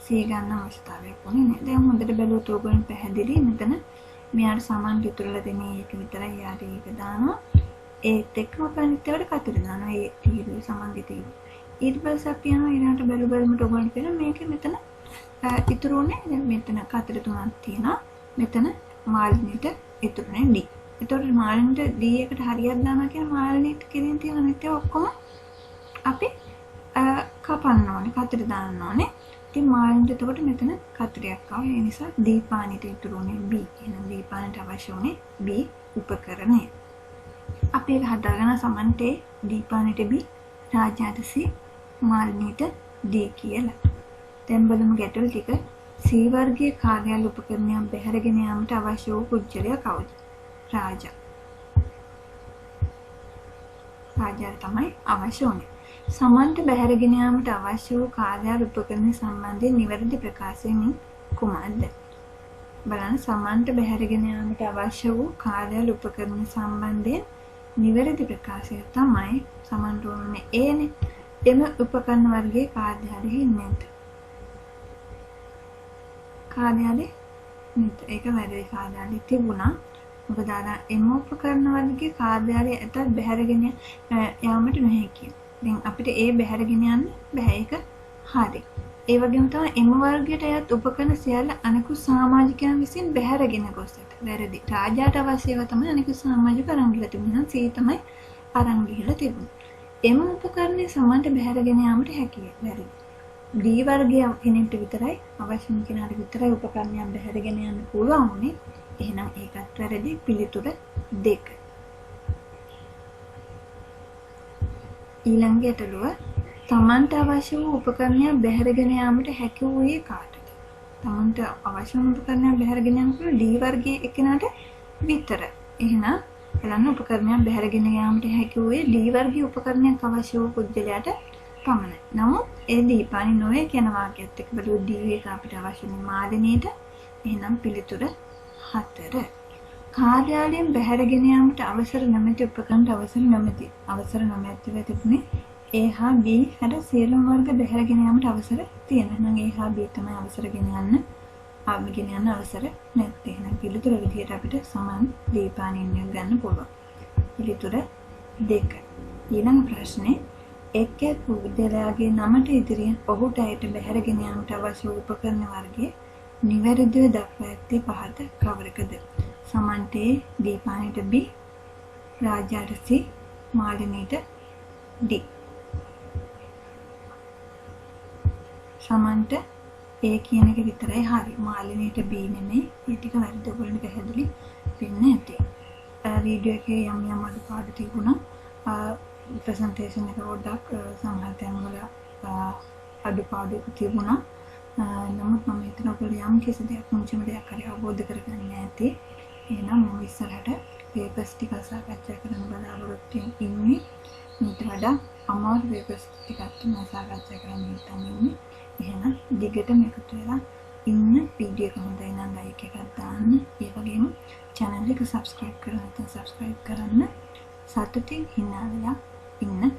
C ගන්න අවශ්‍යතාවයක් වුණේ නැහැ. දැන් හොඳට බැලුවොත් ඕගොල්ලන් පැහැදිලි. මෙතන මෙයාට සමන්ට ඉතුරුලා දෙන එක විතරයි යාට ඒක දානවා. ඒත් එක්කම අපිට කතර දානවා. ඒ තීරුවේ සමන්ගේ තීරුව. ඊට පස්සේ අපි යනවා ඊළඟට බැලුවොත් ඕගොල්ලන් කියන මේක මෙතන ඉතුරුනේ දැන් මෙතන කතර තුනක් තියෙනවා. මෙතන මාලිනිට ඉතුරුනේ D. එතකොට මාළිනිට D එකට හරියක් දානවා කියන මාළිනිට කෙරෙන් තියෙන අනිත් ඒවා ඔක්කොම අපි කපන්න ඕනේ, කතර දාන්න ඕනේ. ඉතින් මාළිනිට එතකොට මෙතන කතරයක් ආවා. ඒ නිසා දීපානිට ඉතුරුනේ B. එහෙනම් දීපානිට අවශ්‍ය උනේ B උපකරණය. අපි ඒක හදාගෙන සමන්ට දීපානිට B, රාජාට C, මාළිනිට D කියලා. දැන් බලමු ගැටළු ටික. C වර්ගයේ කාර්යාල උපකරණයක් බැහැරගෙන යාමට අවශ්‍ය වූ පුජ්‍යලයා කවුද? රාජා. රාජාට තමයි අවශ්‍ය වුනේ. සමන්ට බැහැරගෙන යාමට අවශ්‍ය වූ කාර්යාල උපකරණ සම්බන්ධයෙන් නිවැරදි ප්‍රකාශයෙන් කුමක්ද? බලන්න සමන්ට බැහැරගෙන යාමට අවශ්‍ය වූ කාර්යාල උපකරණ සම්බන්ධයෙන් නිවැරදි ප්‍රකාශය තමයි සමන්ට ඕනේ ඒනේ. එම උපකරණ වර්ගයේ කාර්යාලයේ ඉන්නේ. කාර්යාලේ ඒක වැරදි කාර්යාලේ තිබුණා. මොකද අර එම උපකරණ වර්ගයේ කාර්යාලයේ ඇතත් බැහැරගෙන යාමට නොහැකියි. දැන් අපිට ඒ බැහැරගෙන යන්න බෑ. ඒක හරි. ඒ වගේම තමයි එම වර්ගයට අයත් උපකරණ සියල්ල අනිකුත් සමාජිකයන් විසින් බැහැරගෙන ගොස් ඇත. වැරදි. රාජාට අවශ්‍ය ඒවා තමයි අනිකුත් සමාජික අරන් ගිහලා තිබුණා. C තමයි අරන් ගිහලා තිබුණේ. එම උපකරණේ සමන්ට බැහැරගෙන යාමට හැකියි. වැරදි. D වර්ගයේ කෙනෙක්ට විතරයි අවශ්‍ය කෙනාට විතරයි උපකරණයක් බැහැරගෙන යන්න පුළුවන් උනේ. එහෙනම් ඒකත් වැරදි. පිළිතුර 2. ඊළඟ ගැටලුව තමන්ට අවශ්‍ය වූ උපකරණයක් බැහැරගෙන යාමට හැකි වූයේ කාටද? තමන්ට අවශ්‍ය වූ උපකරණයක් බැහැරගෙන යන්න පුළුවන් D වර්ගයේ එක්කෙනාට විතර. එහෙනම් බලන්න උපකරණයක් බැහැරගෙන යාමට හැකි වූයේ D වර්ගයේ උපකරණයක් අවශ්‍ය වූ පුද්ගලයාට පමණයි. නමුත් ඒ දීපානි නොවේ කියන වාක්‍යයත් එක්ක බලුවොත් D එක අපිට අවශ්‍ය මාදිනේට. එහෙනම් පිළිතුර 4. කාර්යාලයෙන් බැහැරගෙන යාමට අවසර නැමැති උපකරණට අවසර නැමැතිව තිබුණේ A හා B හැර සියලුම වර්ග බැහැරගෙන යාමට අවසර තියෙනවා. එහෙනම් A හා B තමයි අවසර ගෙන යන්න අවසර නැත්තේ. එහෙනම් පිළිතුර විදියට අපිට සමාන දීපානියක් ගන්න පුළුවන්. පිළිතුර 2. ඊළඟ ප්‍රශ්නේ එක් පුද්ගලයාගේ නමට ඉදිරියෙන් ඔහුට ඇයට බැහැරගෙන යාමට අවශ්‍ය උපකරණ වර්ගයේ නිවැරදිව දක්වා ඇත්තේ පහත කවරකද? සමන්ට දීපානිට B, රාජාට C, මාලිනිට D. සමන්ට A කියන එක විතරයි හරි. මාලිනිට B නෙමෙයි. ඒ ටික වැරදි. ඔයගොල්ලන්ට පැහැදිලි වෙන්නේ නැති. වීඩියෝ එකේ යම් අඩුපාඩු තිබුණා. ප්‍රසන්ටේෂන් එක පොඩ්ඩක් සමහර තැන්වල අඩුපාඩු තිබුණා. නමුත් මම හිතන ඔයගොල්ලෝ යම් කිසි දෙයක් මුංචිම දෙයක් හරි අවබෝධ කරගන්න ඇති. එහෙනම් මම ඉස්සරහට පේපර්ස් ටික සාකච්ඡා කරන්න බලාපොරොත්තු ඉන්නේ. ඊට වඩා අමාරු පේපර්ස් ටිකක් තමයි සාකච්ඡා කරන්න හිතන්නේ. එහෙනම් දිගටම එකතු වෙලා ඉන්න. වීඩියෝ එක හොඳයි නම් ලයික් එකක් දාන්න. ඒ වගේම channel එක subscribe කරලා නැත්නම් subscribe කරන්න. සතුටින් hina වෙලා ඉන්න.